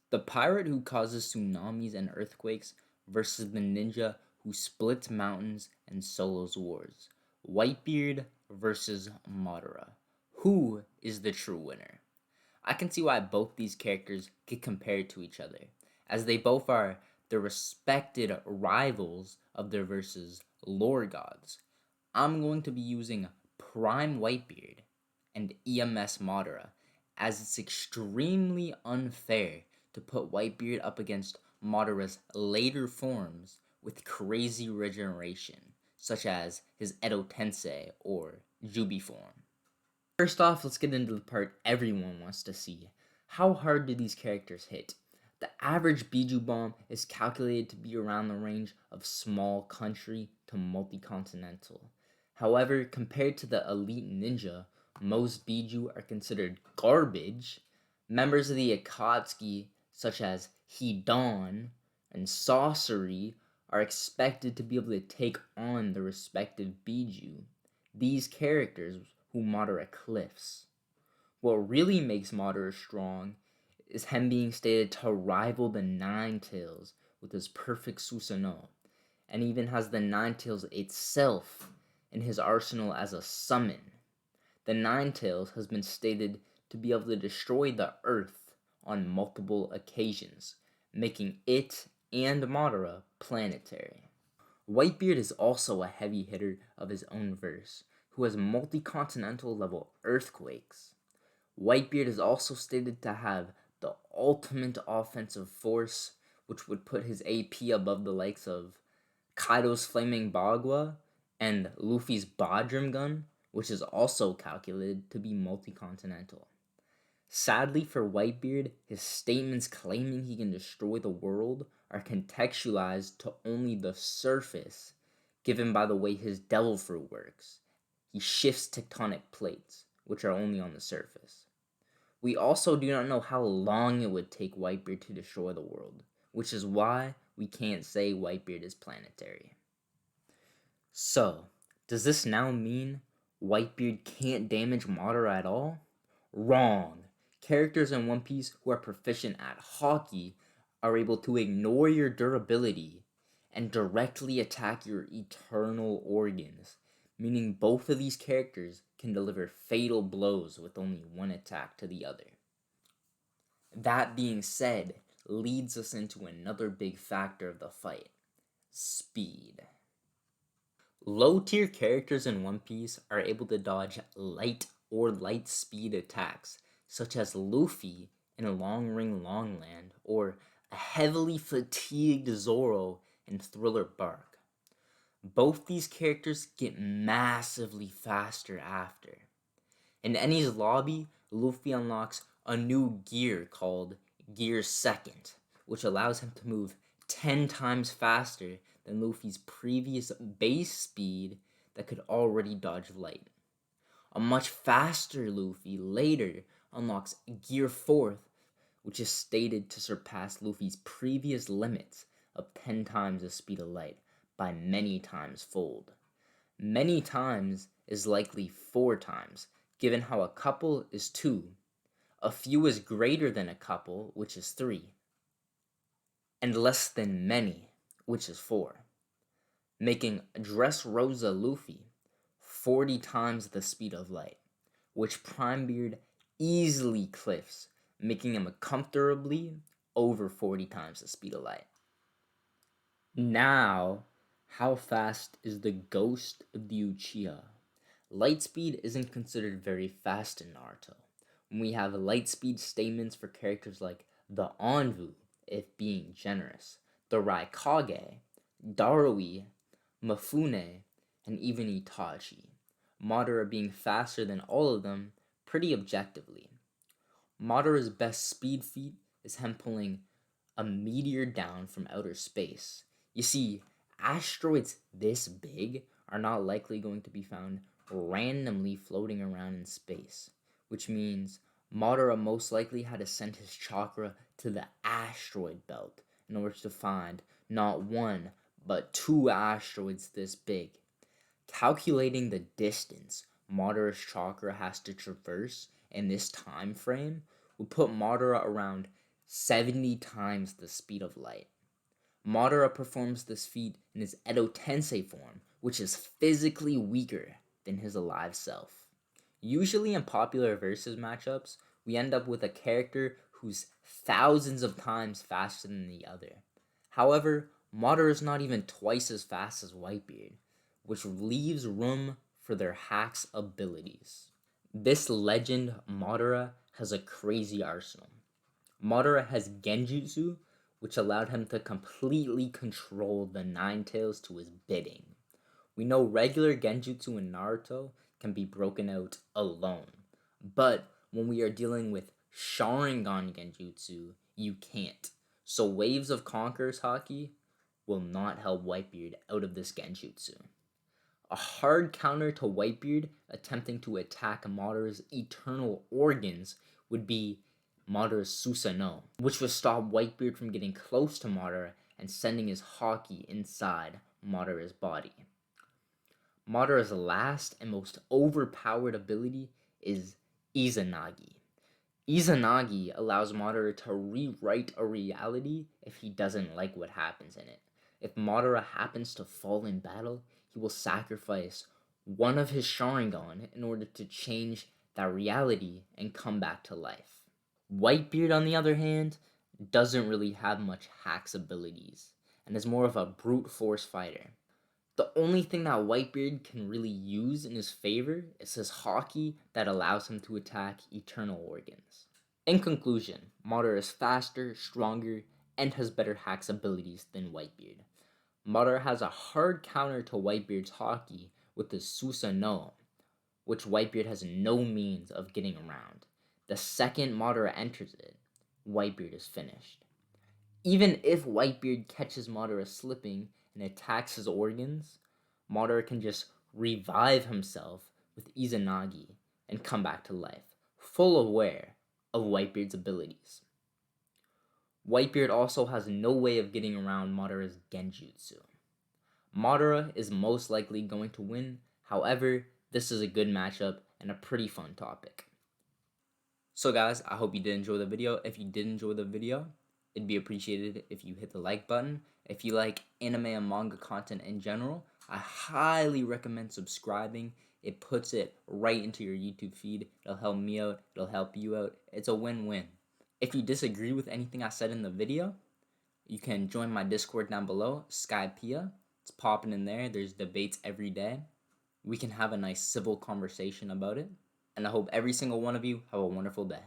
The pirate who causes tsunamis and earthquakes versus the ninja who splits mountains and solos wars. Whitebeard versus Madara. Who is the true winner? I can see why both these characters get compared to each other, as they both are the respected rivals of their versus lore gods. I'm going to be using Prime Whitebeard and EMS Madara, as it's extremely unfair to put Whitebeard up against Madara's later forms with crazy regeneration, such as his Edo Tensei or Jubi form. First off, let's get into the part everyone wants to see. How hard do these characters hit? The average Biju bomb is calculated to be around the range of small country to multi-continental. However, compared to the elite ninja, most Biju are considered garbage. Members of the Akatsuki, such as Hidan and Sorcery, are expected to be able to take on the respective Biju. These characters who Madara cliffs. What really makes Madara strong is him being stated to rival the Nine Tails with his perfect Susanoo, and even has the Nine Tails itself in his arsenal as a summon. The Nine Tails has been stated to be able to destroy the Earth on multiple occasions, making it and Madara planetary. Whitebeard is also a heavy hitter of his own verse, who has multi-continental level earthquakes. Whitebeard is also stated to have the ultimate offensive force, which would put his AP above the likes of Kaido's Flaming Bagua and Luffy's Bajram Gun, which is also calculated to be multi-continental. Sadly for Whitebeard, his statements claiming he can destroy the world are contextualized to only the surface, given by the way his devil fruit works. He shifts tectonic plates, which are only on the surface. We also do not know how long it would take Whitebeard to destroy the world, which is why we can't say Whitebeard is planetary. So, does this now mean Whitebeard can't damage Madara at all? Wrong. Characters in One Piece who are proficient at Haki are able to ignore your durability and directly attack your eternal organs, meaning both of these characters can deliver fatal blows with only one attack to the other. That being said, leads us into another big factor of the fight: speed. Low tier characters in One Piece are able to dodge light or light speed attacks, such as Luffy in Long Ring Longland or a heavily fatigued Zoro in Thriller Bark. Both these characters get massively faster after. In Enies lobby, Luffy unlocks a new gear called Gear Second, which allows him to move 10 times faster than Luffy's previous base speed that could already dodge light. A much faster Luffy later unlocks Gear Fourth, which is stated to surpass Luffy's previous limits of 10 times the speed of light by many times fold. Many times is likely 4 times, given how a couple is 2, a few is greater than a couple, which is 3, and less than many, which is 4, making Dressrosa Luffy 40 times the speed of light, which Primebeard easily cliffs, making him comfortably over 40 times the speed of light. Now, how fast is the Ghost of the Uchiha? Lightspeed isn't considered very fast in Naruto. When we have lightspeed statements for characters like the Anvu, if being generous, the Raikage, Darui, Mifune, and even Itachi. Madara being faster than all of them pretty objectively. Madara's best speed feat is him pulling a meteor down from outer space. You see, asteroids this big are not likely going to be found randomly floating around in space, which means Madara most likely had to send his chakra to the asteroid belt in order to find not one, but 2 asteroids this big. Calculating the distance Madara's chakra has to traverse in this time frame would put Madara around 70 times the speed of light. Madara performs this feat in his Edo Tensei form, which is physically weaker than his alive self. Usually in popular versus matchups, we end up with a character who's thousands of times faster than the other. However, Madara is not even twice as fast as Whitebeard, which leaves room for their hacks abilities. This legend Madara has a crazy arsenal. Madara has Genjutsu, which allowed him to completely control the Nine Tails to his bidding. We know regular Genjutsu in Naruto can be broken out alone, but when we are dealing with Sharingan Genjutsu, you can't. So Waves of Conqueror's Haki will not help Whitebeard out of this Genjutsu. A hard counter to Whitebeard attempting to attack Madara's eternal organs would be Madara's Susanoo, which would stop Whitebeard from getting close to Madara and sending his Haki inside Madara's body. Madara's last and most overpowered ability is Izanagi. Izanagi allows Madara to rewrite a reality if he doesn't like what happens in it. If Madara happens to fall in battle, he will sacrifice one of his Sharingan in order to change that reality and come back to life. Whitebeard, on the other hand, doesn't really have much hacks abilities and is more of a brute force fighter. The only thing that Whitebeard can really use in his favor is his Haki that allows him to attack eternal organs. In conclusion, Madara is faster, stronger, and has better hacks abilities than Whitebeard. Madara has a hard counter to Whitebeard's Haki with his Susanoo, which Whitebeard has no means of getting around. The second Madara enters it, Whitebeard is finished. Even if Whitebeard catches Madara slipping and attacks his organs, Madara can just revive himself with Izanagi and come back to life, full aware of Whitebeard's abilities. Whitebeard also has no way of getting around Madara's Genjutsu. Madara is most likely going to win, however, this is a good matchup and a pretty fun topic. So guys, I hope you did enjoy the video. If you did enjoy the video, it'd be appreciated if you hit the like button. If you like anime and manga content in general, I highly recommend subscribing. It puts it right into your YouTube feed. It'll help me out. It'll help you out. It's a win-win. If you disagree with anything I said in the video, you can join my Discord down below, Skypea. It's popping in there. There's debates every day. We can have a nice civil conversation about it. And I hope every single one of you have a wonderful day.